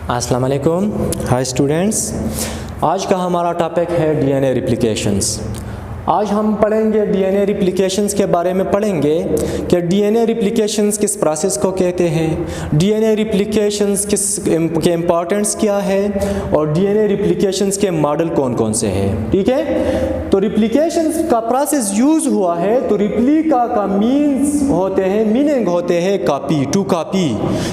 अस्सलाम वालेकुम। Hi students, आज का हमारा टॉपिक है डीएनए रिप्लिकेशंस। आज हम पढ़ेंगे डीएनए रिप्लिकेशंस के बारे में पढ़ेंगे कि डीएनए रिप्लिकेशंस किस प्रोसेस को कहते हैं, डीएनए रिप्लिकेशंस के इम्पॉर्टेंस क्या है और डीएनए रिप्लिकेशंस के मॉडल कौन कौन से हैं। ठीक है, तो रिप्लिकेशंस का प्रोसेस यूज़ हुआ है तो रिप्लिका का मीनिंग होते हैं कॉपी, टू कॉपी,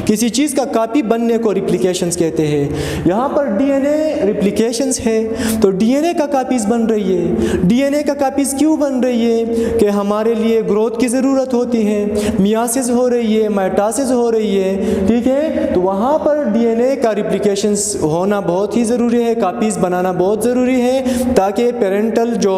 किसी चीज़ का कॉपी बनने को रिप्लिकेशंस कहते हैं। यहाँ पर डीएनए रिप्लिकेशंस है तो डीएनए का कॉपीज़ बन रही है। डीएनए का कॉपीज़ क्यों बन रही है कि हमारे लिए ग्रोथ की ज़रूरत होती है, मियासिस हो रही है, माइटोसिस हो रही है। ठीक है, तो वहाँ पर डीएनए का रिप्लिकेशंस होना बहुत ही ज़रूरी है, कॉपीज़ बनाना बहुत ज़रूरी है ताकि पेरेंटल जो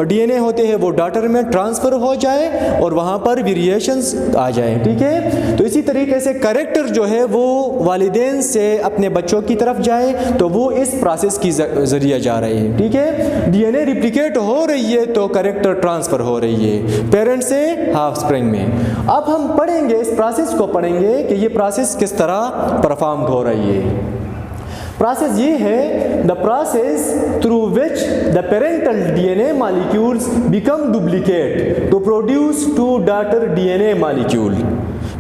डीएनए होते हैं वो डॉटर में ट्रांसफ़र हो जाए और वहाँ पर वेरिएशंस आ जाए। ठीक है, तो इसी तरीके से कैरेक्टर जो है वो वालिदैन से अपने बच्चों की तरफ जाए तो वो इस प्रोसेस की ज़रिए जा रही है। ठीक है, डीएनए रिप्लिकेट हो रही है तो कैरेक्टर ट्रांसफ़र हो रही है पेरेंट से ऑफस्प्रिंग में। अब हम पढ़ेंगे, इस प्रोसेस को पढ़ेंगे कि ये प्रोसेस किस तरह परफॉर्म हो रही है। प्रोसेस ये है, the process through which the parental DNA molecules become duplicate to produce two daughter DNA molecule.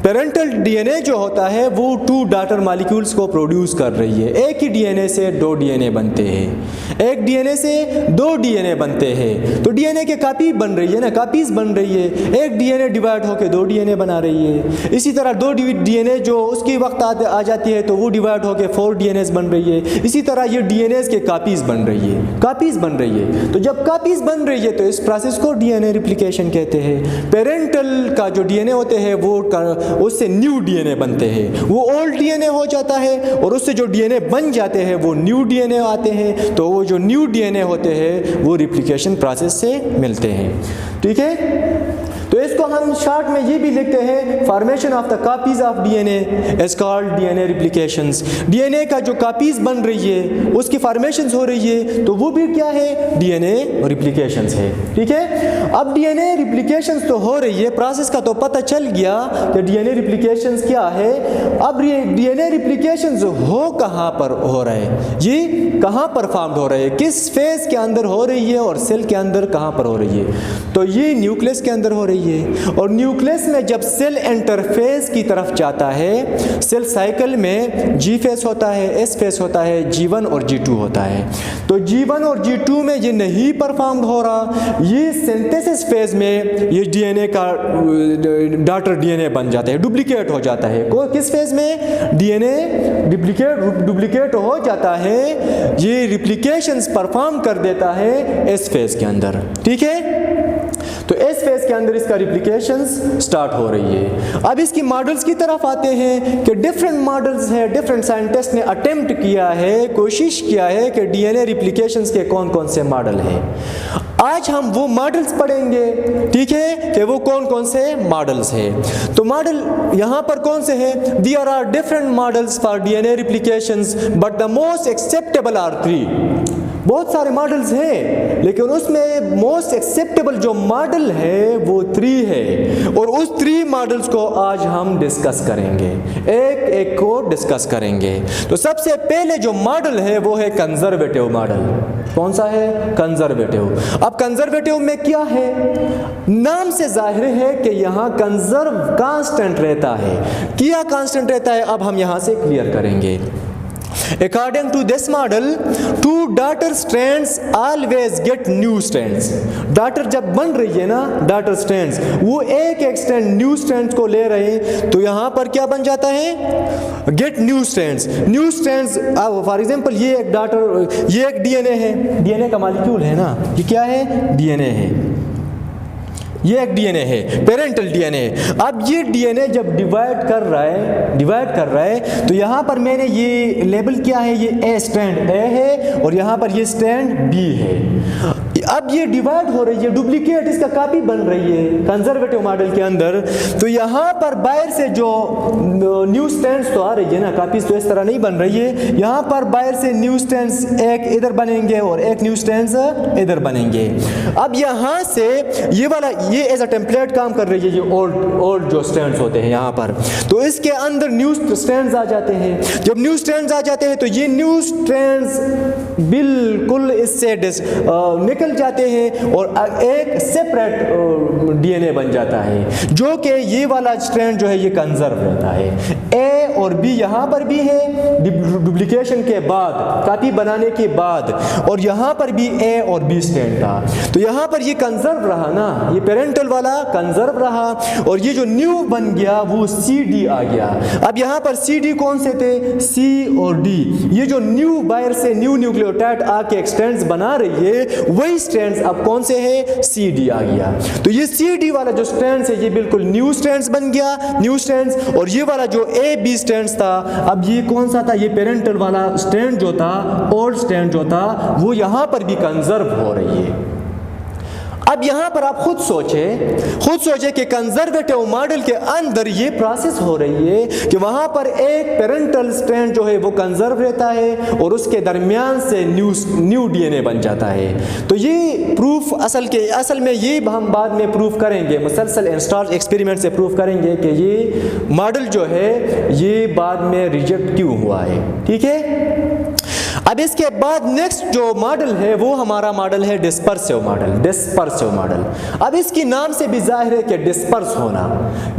Parental DNA जो होता है वो टू डॉटर मॉलिक्यूल्स को प्रोड्यूस कर रही है। एक ही डीएनए से दो डीएनए बनते हैं, एक डीएनए से दो डीएनए बनते हैं, तो डीएनए के कॉपी बन रही है ना, कॉपीज़ बन रही है। एक डीएनए डिवाइड होकर दो डीएनए बना रही है। इसी तरह दो डीएनए जो उसकी वक्त आ जाती है तो वो डिवाइड होकर 4 डीएनएस बन रही है। इसी तरह ये डीएनएस के कॉपीज़ बन रही है, कॉपीज़ बन रही है। तो जब कॉपीज़ बन रही है तो इस प्रोसेस को डीएनए रिप्लिकेशन कहते हैं। पेरेंटल का जो डीएनए होते हैं वो उससे न्यू डीएनए बनते हैं, वो ओल्ड डीएनए हो जाता है और उससे जो डीएनए बन जाते हैं वो न्यू डीएनए आते हैं। तो वो जो न्यू डीएनए होते हैं वो रिप्लिकेशन प्रोसेस से मिलते हैं। ठीक है, तो इसको हम शॉर्ट में ये भी लिखते हैं, formation of the copies of DNA is called DNA replications. DNA का जो कॉपीज बन रही है उसकी फॉर्मेशंस हो रही है तो वो भी क्या है, डीएनए रिप्लिकेशंस है। ठीक है, अब डीएनए रिप्लिकेशंस तो हो रही है, प्रोसेस का तो पता चल गया कि डीएनए रिप्लिकेशंस क्या है। अब डीएनए रिप्लिकेशंस हो कहाँ पर हो रहा है, ये कहाँ परफॉर्म हो रहे हैं, किस फेज के अंदर हो रही है और सेल के अंदर कहाँ पर हो रही है। तो ये न्यूक्लियस के अंदर हो रही है और न्यूक्लियस में जब सेल इंटरफेस की तरफ जाता है, सेल साइकिल में जी फेस होता है, एस फेस होता है, G1 और G2 होता है। तो G1 और G2 में ये नहीं परफॉर्म हो रहा, ये सिंथेसिस फेज में ये डीएनए का डॉटर डीएनए बन जाता है, डुप्लीकेट हो जाता है। किस फेज में डीएनए डुप्लीकेट हो जाता है, ये रिप्लिकेशंस परफॉर्म कर देता है एस फेज के अंदर। ठीक है, तो इस फेज के अंदर इसका रिप्लिकेशंस स्टार्ट हो रही है। अब इसकी मॉडल्स की तरफ आते हैं कि डिफरेंट मॉडल्स है, डिफरेंट साइंटिस्ट ने अटेम्प्ट किया है, कोशिश किया है कि डीएनए रिप्लिकेशंस के कौन कौन से मॉडल हैं। आज हम वो मॉडल्स पढ़ेंगे, ठीक है, कि वो कौन कौन से मॉडल्स हैं। तो मॉडल यहाँ पर कौन से हैं, there are different models for DNA replications but the most acceptable are 3। बहुत सारे मॉडल्स हैं लेकिन उसमें मोस्ट एक्सेप्टेबल जो मॉडल है वो 3 है और उस 3 मॉडल्स को आज हम डिस्कस करेंगे, एक एक को डिस्कस करेंगे। तो सबसे पहले जो मॉडल है वो है कंजर्वेटिव मॉडल। कौन सा है, कंजर्वेटिव। अब कंजर्वेटिव में क्या है, नाम से जाहिर है कि यहाँ कंजर्व कांस्टेंट रहता है, क्या कांस्टेंट रहता है, अब हम यहाँ से क्लियर करेंगे। According to this model, 2 daughter strands always get new strands. Daughter जब बन रही है ना, daughter strands, वो एक एक स्ट्रैंड न्यू स्ट्रैंड्स को ले रहे हैं तो यहाँ पर क्या बन जाता है, get new strands. New strands, for example ये एक डॉटर, ये एक डीएनए है, डीएनए का मॉलिक्यूल है ना, ये क्या है, डीएनए है, ये एक डीएनए है, पेरेंटल डीएनए। अब ये डीएनए जब डिवाइड कर रहा है तो यहाँ पर मैंने ये लेबल किया है, ये ए स्ट्रैंड ए है और यहाँ पर ये स्ट्रैंड बी है। अब ये डिवाइड हो रही है, डुप्लीकेट इसका कॉपी बन रही है कंजर्वेटिव मॉडल के अंदर। तो यहाँ पर बाहर से जो न्यू स्ट्रैंड्स तो आ रही है ना, कॉपीज तो इस तरह नहीं बन रही है। यहाँ पर बाहर से न्यू स्ट्रैंड्स एक इधर बनेंगे और एक न्यू स्ट्रैंड्स इधर बनेंगे। अब यहाँ से ये वाला ये एज अ टेम्पलेट काम कर रही है, ये ओल्ड जो स्ट्रैंड्स होते हैं यहाँ पर, तो इसके अंदर न्यू स्ट्रैंड्स आ जाते हैं। जब न्यू स्ट्रैंड्स आ जाते हैं तो ये न्यू स्ट्रैंड्स बिल्कुल इससे निकल जाते हैं और एक सेपरेट डीएनए बन जाता है, जो कि ये वाला स्ट्रैंड जो है ये कंजर्व रहता है। ए और बी यहाँ पर भी है डुप्लीकेशन के बाद, कॉपी बनाने के बाद, और यहाँ पर भी ए और बी स्ट्रैंड था। तो यहाँ पर ये कंजर्व रहा ना, ये पेरेंटल वाला कंजर्व रहा, और ये जो न्यू बन गया वो सी डी आ गया। अब यहाँ पर सी डी कौन से थे, सी और डी, ये जो न्यू बाहर से न्यू न्यूक्लियोटाइड आके स्ट्रैंड्स बना रही है, वही स्ट्रैंड्स अब कौन से हैं, सी डी आ गया। तो ये सी डी वाला जो स्ट्रैंड्स है ये बिल्कुल न्यू स्ट्रैंड्स बन गया, न्यू स्ट्रैंड्स। और ये वाला जो ए बी स्ट्रैंड्स था, अब ये कौन सा था, ये पेरेंटल वाला स्ट्रैंड जो था, ओल्ड स्ट्रैंड जो था, वो यहाँ पर भी कंजर्व हो रही है। अब यहाँ पर आप खुद सोचे कि कंजर्वेटिव मॉडल के अंदर ये प्रोसेस हो रही है कि वहाँ पर एक पेरेंटल स्ट्रैंड जो है वो कंजर्व रहता है और उसके दरमियान से न्यू डीएनए बन जाता है। तो ये प्रूफ असल में ये हम बाद में प्रूफ करेंगे, मुसलसल इंस्टॉल एक्सपेरिमेंट से प्रूफ करेंगे कि ये मॉडल जो है ये बाद में रिजेक्ट क्यों हुआ है। ठीक है, अब इसके बाद नेक्स्ट जो मॉडल है वो हमारा मॉडल है डिस्पर्सिव मॉडल। अब इसकी नाम से भी जाहिर है कि डिस्पर्स होना,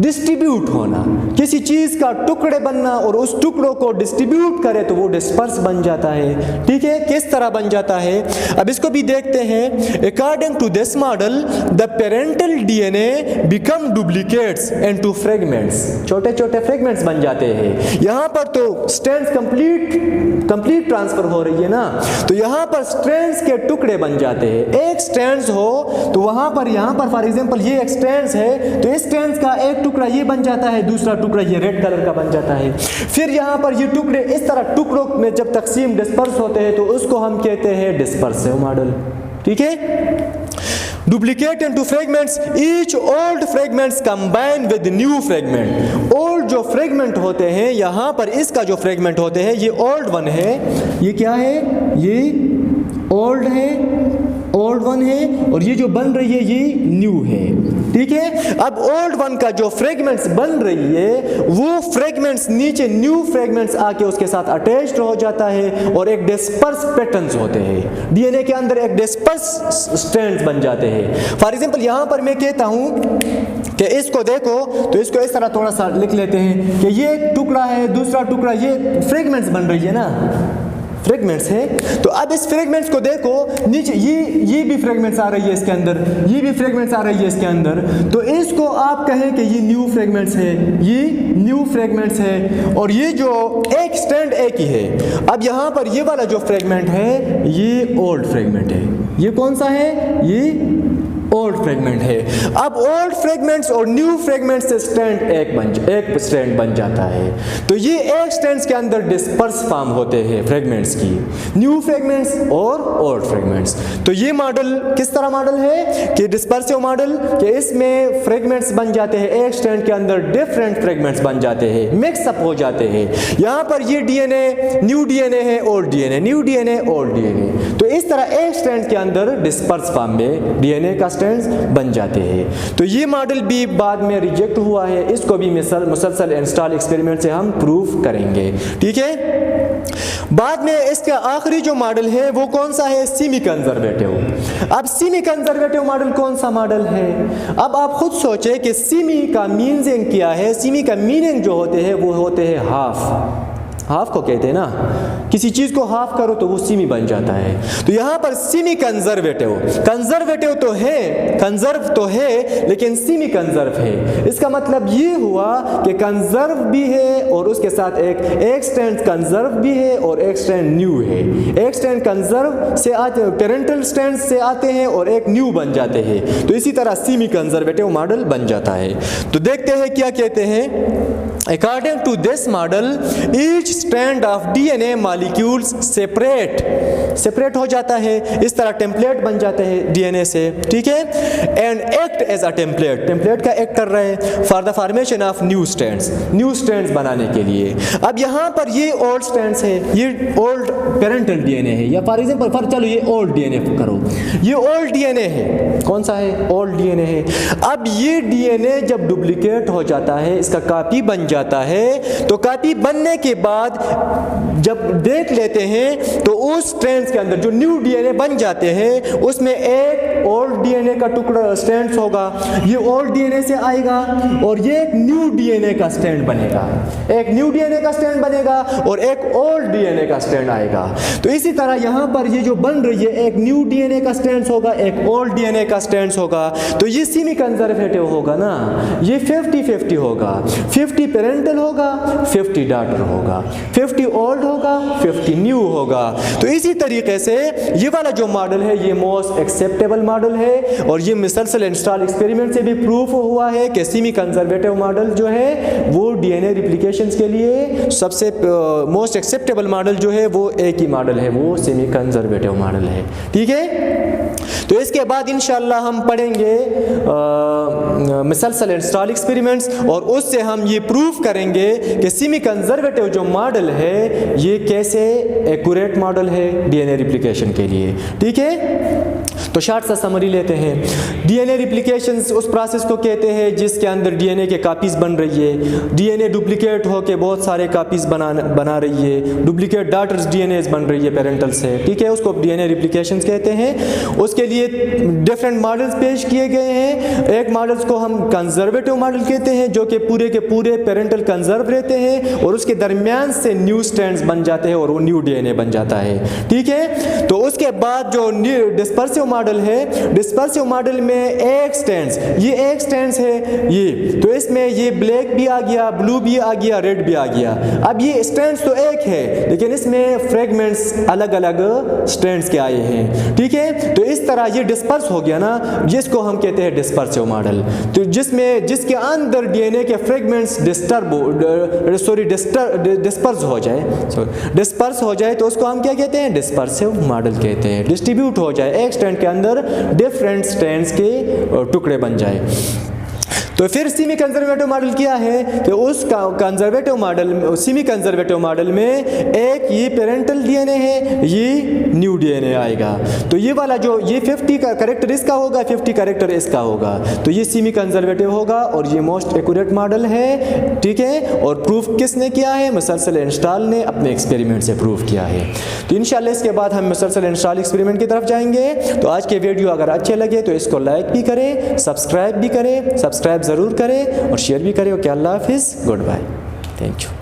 डिस्ट्रीब्यूट होना, किसी चीज का टुकड़े बनना और उस टुकड़ों को डिस्ट्रीब्यूट करे तो वो डिस्पर्स बन जाता है। ठीक है, किस तरह बन जाता है अब इसको भी देखते हैं। According to this model the parental DNA become duplicates into fragments, छोटे छोटे फ्रेगमेंट्स बन जाते हैं। यहाँ पर तो स्ट्रैंड्स कंप्लीट ट्रांसफर हो रही है ना, तो यहाँ पर स्ट्रैंड्स के टुकड़े बन जाते हैं। एक स्ट्रैंड्स हो तो वहां पर यहाँ पर फॉर एग्जांपल ये एक स्ट्रैंड्स है, तो इस स्ट्रैंड्स का एक टुकड़ा ये बन जाता है, दूसरा टुकड़ा ये रेड कलर का बन जाता है। फिर यहाँ पर ये टुकड़े इस तरह टुकड़ों में जब तकसीम डिस्पर्स होते हैं तो उसको हम कहते हैं डिस्पर्सिव मॉडल। ठीक है, duplicate into fragments, each old fragments combine with new fragment. Old जो फ्रेगमेंट होते हैं, यहाँ पर इसका जो फ्रेगमेंट होते हैं ये ओल्ड वन है, ये क्या है, ये ओल्ड है, ओल्ड वन है, और ये जो बन रही है ये न्यू है। ठीक है, अब ओल्ड वन का जो फ्रेगमेंट्स बन रही है वो फ्रेगमेंट्स नीचे न्यू फ्रेगमेंट्स आके उसके साथ अटैच्ड हो जाता है और एक डिस्पर्स पैटर्न्स होते हैं डीएनए के अंदर, एक डिस्पर्स स्ट्रैंड्स बन जाते हैं। फॉर एग्जांपल यहाँ पर मैं कहता हूँ कि इसको देखो, तो इसको इस तरह थोड़ा सा लिख लेते हैं कि ये एक टुकड़ा है, दूसरा टुकड़ा, ये फ्रेगमेंट्स बन रही है ना, फ्रेगमेंट्स है। तो अब इस फ्रेगमेंट्स को देखो, नीचे ये भी फ्रेगमेंट्स आ रही है इसके अंदर, ये भी फ्रेगमेंट्स आ रही है इसके अंदर, तो इसको आप कहें कि ये न्यू फ्रेगमेंट्स है, ये न्यू फ्रेगमेंट्स है, और ये जो एक स्ट्रैंड एक ही है। अब यहाँ पर ये वाला जो फ्रेगमेंट है ये ओल्ड फ्रेगमेंट है, ये कौन सा है, ये ओल्ड फ्रेगमेंट है। अब ओल्ड फ्रेगमेंट्स और न्यू फ्रेगमेंट्स से स्ट्रैंड एक स्ट्रैंड बन जाता है। तो ये एक स्ट्रैंड्स के अंदर डिस्पर्स फॉर्म होते हैं फ्रेगमेंट्स की, न्यू फ्रेगमेंट्स और ओल्ड फ्रेगमेंट्स। तो ये मॉडल किस तरह मॉडल है कि डिस्पर्सिव मॉडल, कि इसमें फ्रेगमेंट्स बन जाते हैं, एक स्ट्रैंड के अंदर डिफरेंट फ्रेगमेंट्स बन जाते हैं, मिक्सअप हो जाते हैं। यहाँ पर ये डीएनए न्यू डीएनए है, old DNA, new DNA, old DNA. तो इस तरह एक स्ट्रैंड के अंदर डिस्पर्स फॉर्म में डीएनए का बन जाते हैं। तो ये मॉडल भी बाद में रिजेक्ट हुआ है, इसको भी मुसलसल इंस्टॉल एक्सपेरिमेंट से हम प्रूफ करेंगे। ठीक है, बाद में इसका आखिरी जो मॉडल है वो कौन सा है, सेमी कंजर्वेटिव। अब सेमी कंजर्वेटिव मॉडल कौन सा मॉडल है, अब आप खुद सोचे कि सेमी का मीनिंग क्या है। सेमी का मीनिंग जो होते हैं वो होते हैं हाफ को कहते हैं ना, किसी चीज को हाफ करो तो वो सेमी बन जाता है। तो यहाँ पर सेमी कंजर्वेटिव तो है, कंजर्व तो है, लेकिन सेमी कंजर्व है। इसका मतलब ये हुआ कि कंजर्व भी है और उसके साथ एक स्ट्रैंड कंजर्व भी है और एक स्ट्रैंड न्यू है। एक स्ट्रैंड कंजर्व से आते, पेरेंटल स्ट्रैंड से आते हैं और एक न्यू बन जाते हैं। तो इसी तरह सेमी कंजर्वेटिव मॉडल बन जाता है। तो देखते हैं क्या कहते हैं। According to this model, each strand of DNA molecules separate हो जाता है, इस तरह टेम्पलेट बन जाते हैं DNA से, ठीक है, and act as a template का एक्ट कर रहे हैं for the formation of new strands बनाने के लिए। अब यहाँ पर ये ओल्ड स्ट्रैंड्स है, ये ओल्ड पेरेंटल DNA है, या फॉर एग्जाम्पल चलो ये ओल्ड DNA करो, ये ओल्ड DNA है, कौन सा है, ओल्ड DNA है। अब ये DNA जब डुप्लीकेट हो जाता है, इसका कॉपी बन जाता है, तो कॉपी बनने के बाद जब देख लेते हैं तो उस स्ट्रैंड्स के अंदर जो न्यू DNA बन जाते हैं उसमें एक ओल्ड DNA का टुकड़ा स्ट्रैंड्स होगा, ये ओल्ड DNA से आएगा और ये एक न्यू DNA का स्ट्रैंड बनेगा, एक न्यू DNA का स्ट्रैंड बनेगा और एक ओल्ड DNA का स्ट्रैंड आएगा। तो इसी तरह यहाँ पर ये जो बन रही है, एक न्यू DNA का स्ट्रैंड होगा, एक ओल्ड DNA का स्ट्रैंड होगा, तो ये सेमी कंजर्वेटिव होगा ना, ये 50-50 होगा, 50 पेरेंटल होगा, 50 डॉटर होगा, 50 ओल्ड होगा, 50 न्यू होगा। तो इसी तरीके से ये वाला जो मॉडल है ये मोस्ट एक्सेप्टेबल मॉडल है, और ये मिसलसल एंड स्टाल एक्सपेरिमेंट से भी प्रूफ हुआ है कि सेमी कंजर्वेटिव मॉडल जो है वो DNA रिप्लिकेशंस के लिए सबसे मोस्ट एक्सेप्टेबल मॉडल जो है वो एक ही मॉडल है, वो सेमी कंजर्वेटिव मॉडल है, ठीक है। तो इसके बाद इंशाल्लाह हम पढ़ेंगे मिसलसल एंड स्टाल एक्सपेरिमेंट्स, और उससे हम ये प्रूफ करेंगे कि सेमी कंजर्वेटिव जो मॉडल है ये कैसे एक्यूरेट मॉडल है DNA रिप्लिकेशन के लिए, ठीक है। तो शॉर्ट सा समरी लेते हैं। DNA रिप्लिकेशंस उस प्रोसेस को कहते हैं जिसके अंदर DNA के कापीज़ बन रही है, DNA डुप्लीकेट होकर बहुत सारे कापीज़ बना रही है, डुप्लीकेट डॉटर्स DNAs बन रही है पेरेंटल से, ठीक है, उसको DNA रिप्लिकेशंस कहते हैं। उसके लिए डिफरेंट मॉडल्स पेश किए गए हैं। एक मॉडल्स को हम कंजर्वेटिव मॉडल कहते हैं जो कि पूरे के पूरे पेरेंटल कंजर्व रहते हैं और उसके दरमियान से न्यू स्ट्रैंड्स बन जाते हैं और वो न्यू DNA बन जाता है, ठीक है। तो उसके बाद जो डिस्पर्सिव मॉडल है, डिस्पर्सिव मॉडल में एक स्ट्रैंड्स, ये एक स्ट्रैंड्स है ये, तो इसमें ये ब्लैक भी आ गया, ब्लू भी आ गया, रेड भी आ गया। अब ये स्ट्रैंड्स तो एक है लेकिन इसमें फ्रेगमेंट्स अलग अलग स्ट्रैंड्स के आए हैं, ठीक है। तो इस तरह ये डिस्पर्स हो गया ना, जिसको हम कहते हैं डिस्पर्सिव मॉडल। तो जिसके अंदर DNA के फ्रेगमेंट्स डिस्पर्स हो जाए तो उसको हम क्या कहते हैं, डिस्पर्सिव मॉडल कहते हैं। डिस्ट्रीब्यूट हो जाए, एक स्ट्रैंड के अंदर डिफरेंट स्ट्रैंड्स के टुकड़े बन जाए। तो फिर सेमी कंजर्वेटिव मॉडल क्या है कि उस conservative model, semi conservative model में एक ये पेरेंटल DNA है, ये न्यू DNA आएगा। तो ये वाला जो ये 50 का करेक्टर इसका होगा, 50 करेक्टर इसका होगा, तो ये सेमी कंजर्वेटिव होगा और ये मोस्ट एक्यूरेट मॉडल है, ठीक है। और प्रूफ किसने किया है, मिसलसल एंड स्टाल ने अपने एक्सपेरिमेंट से प्रूफ किया है। तो इंशाल्लाह इसके बाद हम मिसलसल एंड स्टाल एक्सपेरिमेंट की तरफ जाएंगे। तो आज के वीडियो अगर अच्छे लगे तो इसको लाइक भी करें, सब्सक्राइब भी करें, सब्सक्राइब ज़रूर करें और शेयर भी करें। ओके, अल्लाह हाफिज़, गुड बाय, थैंक यू।